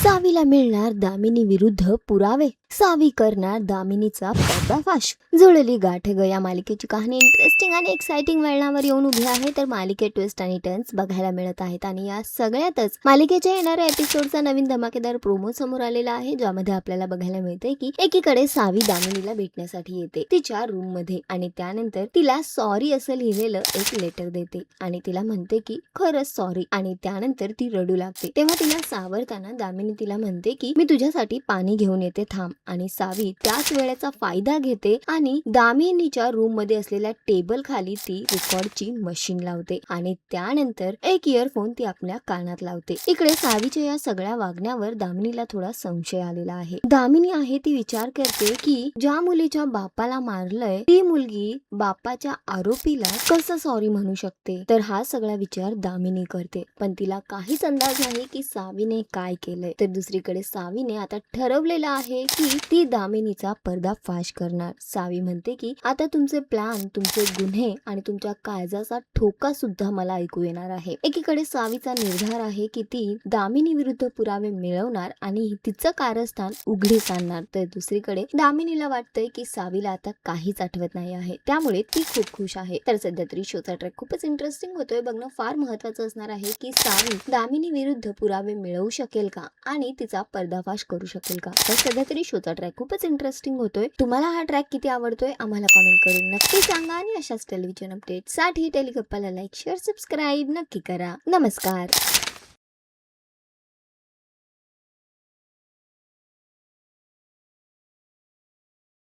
सावीला मिळणार दामिनी विरुद्ध पुरावे, सावी करणार दामिनीचा पर्दाफाश. जुळली गाठ ग या मालिकेची कहाणी इंटरेस्टिंग आणि एक्साइटिंग वळणावर येऊन उभी आहे. तर मालिकेत ट्विस्ट आणि टर्न्स बघायला मिळत आहेत आणि या सगळ्यातच मालिकेच्या येणाऱ्या एपिसोडचा नवीन धमाकेदार प्रोमो समोर आलेला आहे, ज्यामध्ये आपल्याला बघायला मिळते की एकीकडे सावी दामिनीला भेटण्यासाठी येते तिच्या रूम मध्ये आणि त्यानंतर तिला सॉरी असं लिहिलेलं एक लेटर देते आणि तिला म्हणते की खरंच सॉरी. आणि त्यानंतर ती रडू लागते. तेव्हा तिला सावरताना दामिनी तिला म्हणते की मी तुझ्यासाठी पाणी घेऊन येते, थांब. आणि सावी त्याच वेळेचा फायदा घेते आणि दामिनीच्या रूम मध्ये असलेल्या टेबल खाली ती रेकॉर्डची मशीन लावते आणि त्यानंतर एक इयरफोन ती आपल्या कानात लावते. इकडे सावीच्या या सगळ्या वागण्यावर दामिनीला थोडा संशय आलेला आहे. दामिनी आहे ती विचार करते की ज्या मुलीच्या बापाला मारलंय ती मुलगी बापाच्या आरोपीला कसं सॉरी म्हणू शकते. तर हा सगळा विचार दामिनी करते, पण तिला काहीच अंदाज नाही की सावीने काय केलंय. तर दुसरीकडे सावीने आता ठरवलेलं आहे की ती दामिनीचा पर्दाफाश करणार. सावी म्हणते की आता तुमचे प्लॅन, तुमचे गुन्हे आणि तुमच्या काळजाचा ठोका सुद्धा मला ऐकू येणार आहे. एकीकडे सावीचा निर्धार आहे की ती दामिनी विरुद्ध पुरावे मिळवणार आणि तिचं कारस्थान उघडीस आणणार. तर दुसरीकडे दामिनीला वाटतंय की सावीला आता काहीच आठवत नाही आहे, त्यामुळे ती खूप खुश आहे. तर सध्या तरी शोचा ट्रॅक खूपच इंटरेस्टिंग होतोय. बघणं फार महत्वाचं असणार आहे की सावी दामिनी विरुद्ध पुरावे मिळवू शकेल का आणि तिचा पर्दाफाश करू शकेल का. तर सध्या तरी शोचा ट्रॅक खूपच इंटरेस्टिंग होतोय. तुम्हाला हा ट्रॅक किती आवडतोय आम्हाला कमेंट करून नक्की सांगा आणि अशाच टेलिव्हिजन अपडेट साठी टेलिगप्पाला लाईक, शेअर, सबस्क्राईब नक्की करा. नमस्कार.